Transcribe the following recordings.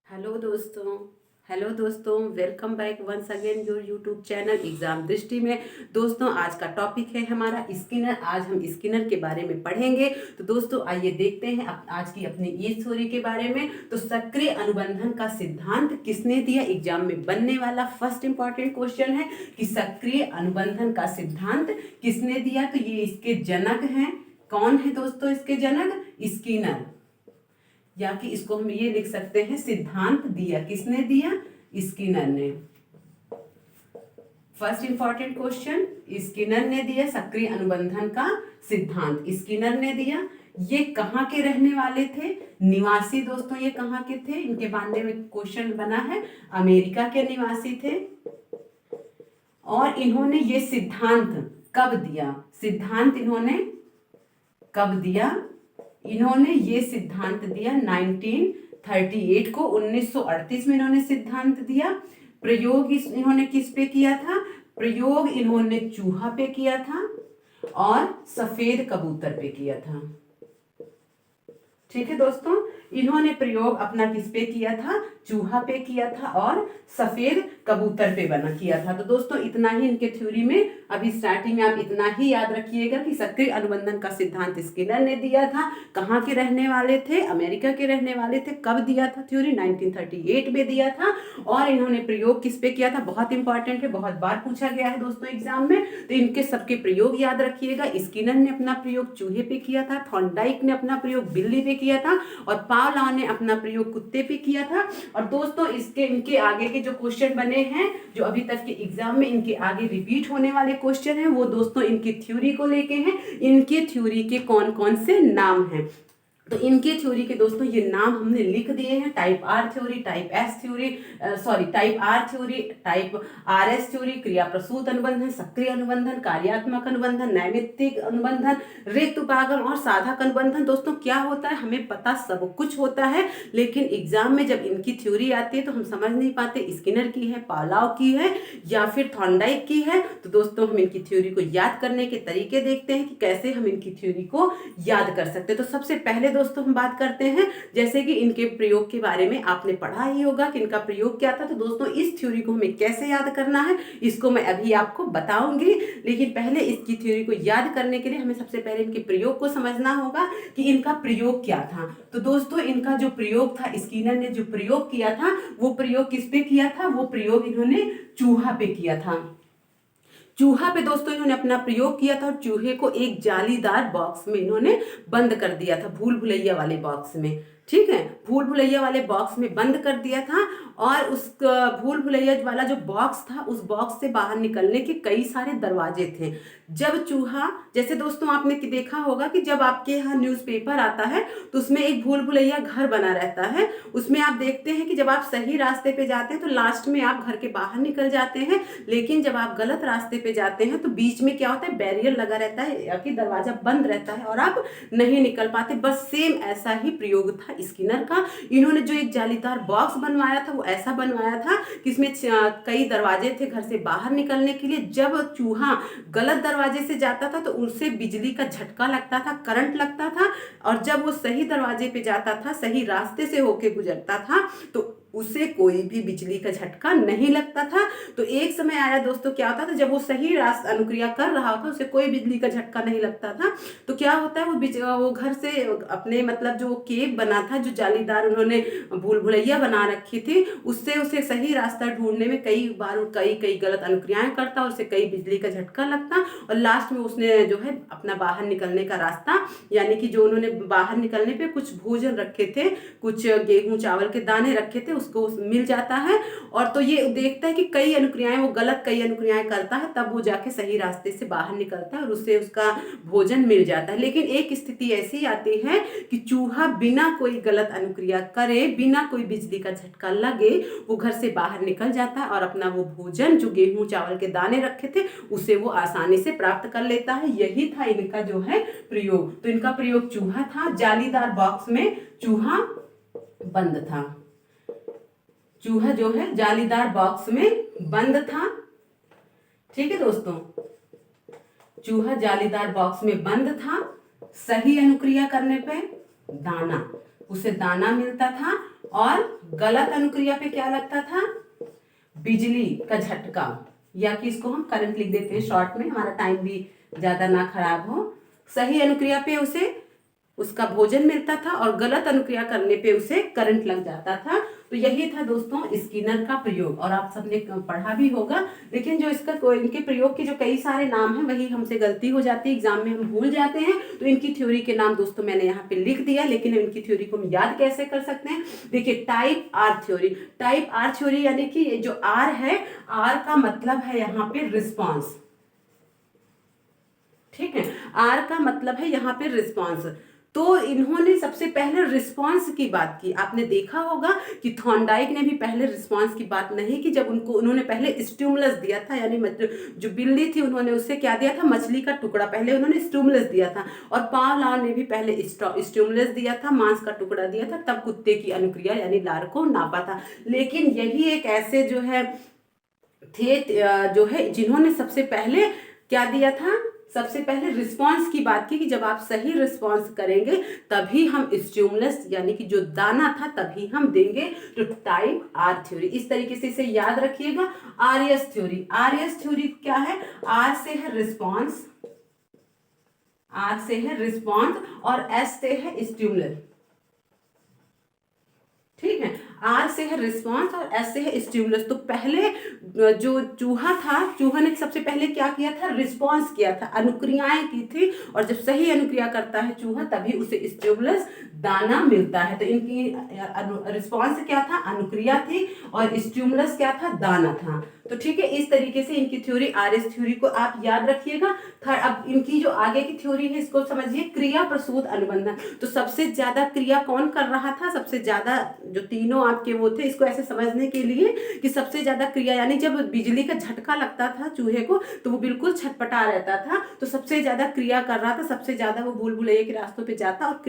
Hello दोस्तों, welcome back once again your YouTube channel exam Drishti में। दोस्तों, आज का टॉपिक है हमारा स्किनर। आज हम स्किनर के बारे में पढ़ेंगे। तो दोस्तों आइए देखते हैं आज की अपनी ये थ्योरी के बारे में। तो सक्रिय अनुबंधन का सिद्धांत किसने दिया? एग्जाम में बनने वाला फर्स्ट इंपॉर्टेंट क्वेश्चन है कि सक्रिय अनुबंधन का सिद्धांत किसने दिया। तो ये इसके जनक हैं। कौन है दोस्तों इसके जनक? स्किनर। या कि इसको हम ये लिख सकते हैं सिद्धांत दिया। किसने दिया? स्किनर ने। फर्स्ट इंपॉर्टेंट क्वेश्चन, स्किनर ने दिया सक्रिय अनुबंधन का सिद्धांत। स्किनर ने दिया। ये कहाँ के रहने वाले थे? निवासी। दोस्तों ये कहाँ के थे? इनके बारे में क्वेश्चन बना है। अमेरिका के निवासी थे। और इन्होंने ये सिद्धांत कब दिया? सिद्धांत इन्होंने कब दिया? इन्होंने ये सिद्धांत दिया 1938 को। 1938 में इन्होंने सिद्धांत दिया। प्रयोग इन्होंने किस पे किया था? प्रयोग इन्होंने चूहा पे किया था और सफेद कबूतर पे किया था। ठीक है दोस्तों, इन्होंने प्रयोग अपना किस पे किया था? चूहा पे किया था और सफेद कबूतर पे बना किया था। तो दोस्तों इतना ही इनके थ्योरी में। अभी स्टार्टिंग में आप इतना ही याद रखिएगा कि सक्रिय अनुबंधन का सिद्धांत स्किनर ने दिया था। कहाँ के रहने वाले थे? अमेरिका के रहने वाले थे। कब दिया था थ्योरी? 1938 में दिया था। और इन्होंने प्रयोग किस पे किया था? बहुत इंपॉर्टेंट है, बहुत बार पूछा गया है दोस्तों एग्जाम में। तो इनके सबके प्रयोग याद रखिएगा। स्किनर ने अपना प्रयोग चूहे पे किया था, थॉर्नडाइक ने अपना प्रयोग बिल्ली पे किया था और पावलॉव ने अपना प्रयोग कुत्ते पे किया था। और दोस्तों इनके आगे के जो क्वेश्चन बने हैं, जो अभी तक के एग्जाम में इनके आगे रिपीट होने वाले क्वेश्चन हैं, वो दोस्तों इनकी थ्योरी को लेके हैं। इनके थ्योरी के कौन कौन से नाम हैं? तो इनके थ्योरी के दोस्तों ये नाम हमने लिख दिए हैं। Type R theory, type S theory, type R theory, type R S theory, क्रिया प्रसूत अनुबंधन, सक्रिय अनुबंधन, कार्यात्मक अनुबंधन, नैमित्तिक अनुबंधन, रिक्त उपागम और साधक अनुबंधन। दोस्तों क्या होता है हमें पता सब कुछ होता है, लेकिन एग्जाम में जब इनकी थ्योरी आती है तो हम समझ नहीं पाते स्किनर की है, पावलॉव की है या फिर थॉर्नडाइक की है। तो दोस्तों हम इनकी थ्योरी को याद करने के तरीके देखते हैं कि कैसे हम इनकी थ्योरी को याद कर सकते हैं। तो सबसे पहले दोस्तों हम बात करते हैं, जैसे कि इनके प्रयोग के बारे में आपने पढ़ा ही होगा कि इनका प्रयोग क्या था। तो दोस्तों इस थ्योरी को हमें कैसे याद करना है इसको मैं अभी आपको बताऊंगी। लेकिन पहले इसकी थ्योरी को याद करने के लिए हमें सबसे पहले इनके प्रयोग को समझना होगा कि इनका प्रयोग क्या था। तो दोस्तों इनका जो प्रयोग था, स्किनर ने जो प्रयोग किया था, वो प्रयोग किस पे किया था? वो प्रयोग इन्होंने चूहा पे किया था। चूहा पे दोस्तों इन्होंने अपना प्रयोग किया था और चूहे को एक जालीदार बॉक्स में इन्होंने बंद कर दिया था, भूल भुलैया वाले बॉक्स में। ठीक है, भूल भुलैया वाले बॉक्स में बंद कर दिया था। और उस भूल भुलैया वाला जो बॉक्स था, उस बॉक्स से बाहर निकलने के कई सारे दरवाजे थे। जब चूहा, जैसे दोस्तों आपने देखा होगा कि जब आपके यहाँ न्यूज़पेपर आता है तो उसमें एक भूल भुलैया घर बना रहता है। उसमें आप देखते हैं कि जब आप सही रास्ते पे जाते हैं तो लास्ट में आप घर के बाहर निकल जाते हैं, लेकिन जब आप गलत रास्ते पे जाते हैं तो बीच में क्या होता है? बैरियर लगा रहता है या कि दरवाजा बंद रहता है और आप नहीं निकल पाते। बस सेम ऐसा ही प्रयोग था स्किनर का। इन्होंने जो एक जालीदार बॉक्स बनवाया था वो ऐसा बनवाया था कि इसमें कई दरवाजे थे घर से बाहर निकलने के लिए। जब चूहा गलत दरवाजे से जाता था तो उनसे बिजली का झटका लगता था, करंट लगता था। और जब वो सही दरवाजे पे जाता था, सही रास्ते से होके गुजरता था, तो उसे कोई भी बिजली का झटका नहीं लगता था। तो एक समय आया दोस्तों, क्या होता था जब वो सही रास्ता अनुक्रिया कर रहा होता, उसे कोई बिजली का झटका नहीं लगता था। तो क्या होता है, वो घर से अपने मतलब जो केव बना था, जो जालीदार उन्होंने भूल भुलैया बना रखी थी, उससे उसे सही रास्ता ढूंढने में कई बार कई कई गलत अनुक्रियाएं करता और उसे कई बिजली का झटका लगता। और लास्ट में उसने जो है अपना बाहर निकलने का रास्ता, यानी कि जो उन्होंने बाहर निकलने पे कुछ भोजन रखे थे, कुछ गेहूं चावल के दाने रखे थे, उसको मिल जाता है। और तो ये देखता है कि कई अनुक्रियाएं वो गलत कई अनुक्रियाएं करता है, तब वो जाके सही रास्ते से बाहर निकलता है और उससे उसका भोजन मिल जाता है। लेकिन एक स्थिति ऐसी आती है कि चूहा बिना कोई गलत अनुक्रिया करे, बिना कोई बिजली का झटका लगे, वो घर से बाहर निकल जाता है और अपना वो भोजन जो गेहूं चावल के दाने रखे थे उसे वो आसानी से प्राप्त कर लेता है। यही था इनका जो है प्रयोग। तो इनका प्रयोग चूहा था, जालीदार बॉक्स में चूहा बंद था। चूहा जो है जालीदार बॉक्स में बंद था। ठीक है दोस्तों, चूहा जालीदार बॉक्स में बंद था। सही अनुक्रिया करने पे दाना, उसे दाना मिलता था और गलत अनुक्रिया पे क्या लगता था, बिजली का झटका, या कि इसको हम करंट लिख देते हैं शॉर्ट में, हमारा टाइम भी ज्यादा ना खराब हो। सही अनुक्रिया पे उसे उसका भोजन मिलता था और गलत अनुक्रिया करने पे उसे करंट लग जाता था। तो यही था दोस्तों स्किनर का प्रयोग, और आप सबने पढ़ा भी होगा। लेकिन जो इनके प्रयोग के जो कई सारे नाम हैं वही हमसे गलती हो जाती है, एग्जाम में हम भूल जाते हैं। तो इनकी थ्योरी के नाम दोस्तों मैंने यहाँ पे लिख दिया, लेकिन इनकी थ्योरी को हम याद कैसे कर सकते हैं। देखिए type R theory, type R theory यानी कि जो आर है, आर का मतलब है यहाँ पे रिस्पॉन्स, ठीक है, आर का मतलब है यहाँ पे रिस्पॉन्स। तो इन्होंने सबसे पहले रिस्पॉन्स की बात की। आपने देखा होगा कि थॉर्नडाइक ने भी पहले रिस्पॉन्स की बात नहीं की, जब उन्होंने पहले स्टिमुलस दिया था, यानी मतलब जो बिल्ली थी उन्होंने उससे क्या दिया था, मछली का टुकड़ा, पहले उन्होंने स्टिमुलस दिया था। और पावलोव ने भी पहले स्टिमुलस दिया था, मांस का टुकड़ा दिया था, तब कुत्ते की अनुक्रिया यानी लार को नापा था। लेकिन यही एक ऐसे जो है थे जो है जिन्होंने सबसे पहले क्या दिया था, सबसे पहले रिस्पांस की बात की कि जब आप सही रिस्पांस करेंगे तभी हम स्टिमुलस यानी कि जो दाना था तभी हम देंगे। तो टाइप आर थ्योरी, इस तरीके से इसे याद रखिएगा। आरएस थ्योरी, आरएस थ्योरी क्या है, आर से है रिस्पांस, आर से है रिस्पांस और एस से है स्टिमुलस, ठीक है। आर से है रिस्पांस और एस से है स्टिमुलस। तो पहले जो चूहा था, चूहा ने सबसे पहले क्या किया था, रिस्पांस किया था, अनुक्रियाएं की थी, और जब सही अनुक्रिया करता है चूहा तभी उसे स्टिमुलस दाना मिलता है। तो इनकी रिस्पांस क्या था, अनुक्रिया थी, और स्टिमुलस क्या था, दाना था। तो ठीक है, इस तरीके से इनकी थ्योरी, आरएस थ्योरी को आप याद रखिएगा। अब इनकी जो आगे की थ्योरी है इसको समझिए, क्रिया प्रसूत अनुबंधन। तो सबसे ज्यादा क्रिया कौन कर रहा था, सबसे ज्यादा जो तीनों आपके वो थे, इसको ऐसे समझने के लिए कि सबसे ज्यादा क्रिया यानी जब बिजली का झटका लगता था चूहे को तो वो बिल्कुल छटपटा रहता था, तो सबसे ज्यादा क्रिया कर रहा था, सबसे ज्यादा वो भूल भुलैया के रास्तों पे जाता और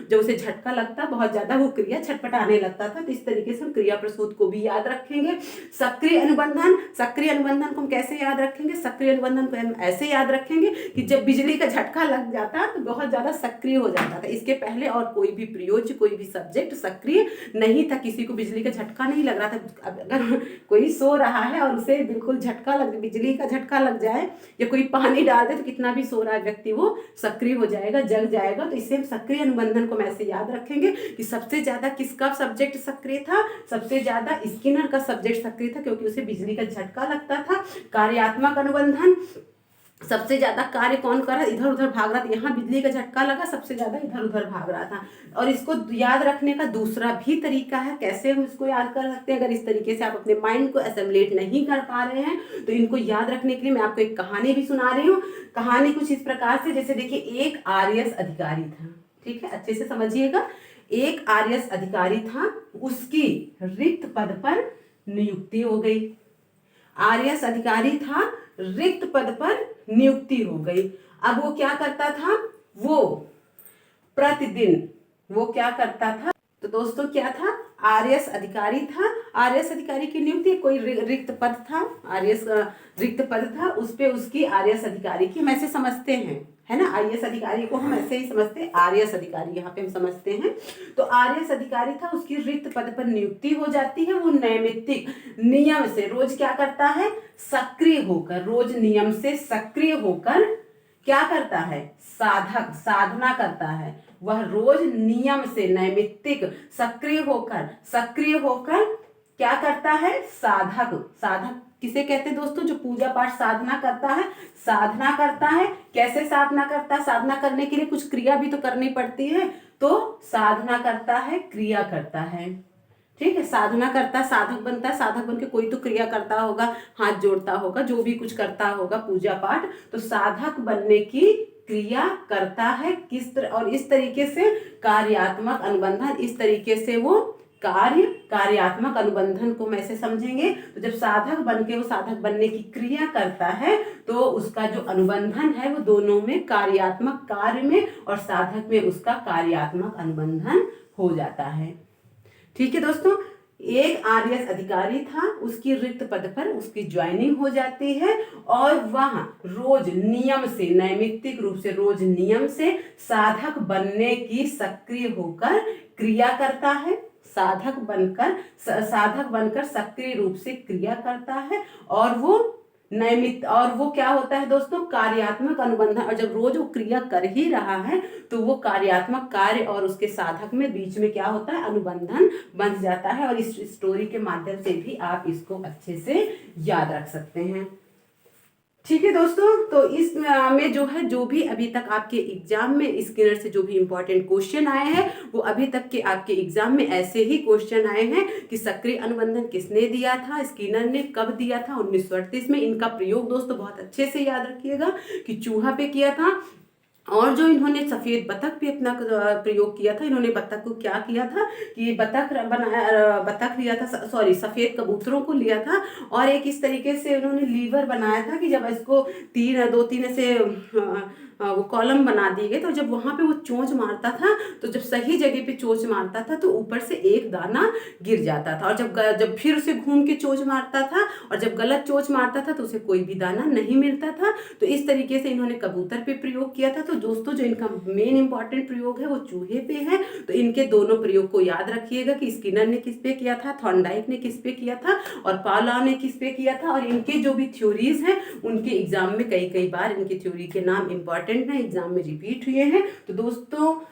जब उसे झटका लगता बहुत ज्यादा वो क्रिया छटपटाने लगता था। तो इस तरीके से हम क्रिया प्रसूत को भी याद रखेंगे। सक्रिय अनुबंधन, सक्रिय अनुबंधन को हम कैसे याद रखेंगे, सक्रिय अनुबंधन को हम ऐसे याद रखेंगे कि जब बिजली का झटका लग जाता तो बहुत ज्यादा सक्रिय हो जाता था। इसके पहले और कोई भी प्रयोज्य, कोई भी सब्जेक्ट सक्रिय नहीं था, किसी को बिजली का झटका नहीं लग रहा था। अगर कोई सो रहा है और उसे बिल्कुल झटका लग, बिजली का झटका लग जाए या कोई पानी डाल दे तो कितना भी सो रहा है व्यक्ति वो सक्रिय हो जाएगा, जग जाएगा। तो इससे हम सक्रिय अनुबंधन को हम ऐसे याद रखेंगे कि सबसे ज्यादा किसका सब्जेक्ट सक्रिय था, सबसे ज्यादा स्किनर का सब्जेक्ट सक्रिय था, क्योंकि उसे बिजली का झटका लगता था। कार्यात्मक अनुबंधन, सबसे ज्यादा कार्य कौन कर रहा, इधर उधर भाग रहा था, यहाँ बिजली का झटका लगा सबसे ज्यादा इधर उधर भाग रहा था। और इसको याद रखने का दूसरा भी तरीका है, कैसे हम इसको याद कर सकते हैं। अगर इस तरीके से आप अपने माइंड को एसेम्बलेट नहीं कर पा रहे हैं तो इनको याद रखने के लिए मैं आपको एक कहानी भी सुना रही हूँ। कहानी कुछ इस प्रकार से, जैसे देखिए एक आरएएस अधिकारी था, ठीक है, अच्छे से समझिएगा। एक आरएएस अधिकारी था, उसकी रिक्त पद पर नियुक्ति हो गई। आरएएस अधिकारी था, रिक्त पद पर नियुक्ति हो गई। अब वो क्या करता था, वो प्रतिदिन वो क्या करता था, तो दोस्तों क्या था, आरएएस अधिकारी था, आरएएस अधिकारी की नियुक्ति, कोई रिक्त पद था, आरएएस रिक्त पद था, उस पे उसकी आरएएस अधिकारी की, हम ऐसे समझते हैं, है ना, आईएएस अधिकारी को हम ऐसे ही समझते हैं, आरएएस अधिकारी यहाँ पे हम समझते हैं। तो आरएएस अधिकारी था, उसकी रिक्त पद पर नियुक्ति हो जाती है। वो नैमित्तिक नियम से रोज क्या करता है, सक्रिय होकर, रोज नियम से सक्रिय होकर क्या करता है, साधक साधना करता है। वह रोज नियम से नैमित्तिक सक्रिय होकर क्या करता है, साधक, साधक किसे कहते हैं दोस्तों, जो पूजा पाठ साधना करता है, साधना करता है। कैसे साधना करता है, साधना करने के लिए कुछ क्रिया भी तो करनी पड़ती है, तो साधना करता है, क्रिया करता है, ठीक है, साधना करता है, साधक बनता है, साधक बन के कोई तो क्रिया करता होगा, हाथ जोड़ता होगा, जो भी कुछ करता होगा पूजा पाठ, तो साधक बनने की क्रिया करता है। किस तरह, और इस तरीके से कार्यात्मक अनुबंधन, इस तरीके से वो कार्यात्मक अनुबंधन को हम ऐसे समझेंगे। तो जब साधक बन के वो साधक बनने की क्रिया करता है तो उसका जो अनुबंधन है वो दोनों में, कार्यात्मक कार्य में और साधक में उसका कार्यात्मक अनुबंधन हो जाता है। ठीक है दोस्तों, एक आरएएस अधिकारी था, उसकी रिक्त पद पर उसकी ज्वाइनिंग हो जाती है और वह रोज नियम से, नैमित्तिक रूप से रोज नियम से साधक बनने की सक्रिय होकर क्रिया करता है। साधक बनकर सक्रिय रूप से क्रिया करता है, और वो नैमित, और वो क्या होता है दोस्तों, कार्यात्मक अनुबंधन। और जब रोज वो क्रिया कर ही रहा है तो वो कार्यात्मक कार्य और उसके साधक में बीच में क्या होता है, अनुबंधन बन जाता है। और इस स्टोरी के माध्यम से भी आप इसको अच्छे से याद रख सकते हैं। ठीक है दोस्तों, तो इस में जो है, जो भी अभी तक आपके एग्जाम में स्किनर से जो भी इंपॉर्टेंट क्वेश्चन आए हैं, वो अभी तक के आपके एग्जाम में ऐसे ही क्वेश्चन आए हैं कि सक्रिय अनुबंधन किसने दिया था, स्किनर ने कब दिया था, 1938 में। इनका प्रयोग दोस्तों बहुत अच्छे से याद रखिएगा कि चूहा पे किया था। और जो इन्होंने सफेद बतख पे अपना प्रयोग किया था, इन्होंने बतख को क्या किया था कि बतख लिया था, सॉरी, सफेद कबूतरों को लिया था, और एक इस तरीके से उन्होंने लीवर बनाया था कि जब इसको दो तीन ऐसे वो कॉलम बना दिए गए, तो जब वहां पे वो चोंच मारता था, तो जब सही जगह पे चोंच मारता था तो ऊपर से एक दाना गिर जाता था, और जब फिर उसे घूम के चोंच मारता था, और जब गलत चोंच मारता था तो उसे कोई भी दाना नहीं मिलता था। तो इस तरीके से इन्होंने कबूतर पे प्रयोग किया था। तो दोस्तों जो इनका मेन इंपॉर्टेंट प्रयोग है वो चूहे पे है। तो इनके दोनों प्रयोग को याद रखिएगा कि स्किनर ने किस पे किया था, थॉर्नडाइक ने किस पे किया था, और पावलोव ने किस पे किया था। और इनके जो भी थ्योरीज हैं उनके एग्जाम में कई बार इनकी थ्योरी के नाम इंपॉर्टेंट है, एग्जाम में रिपीट हुए हैं। तो दोस्तों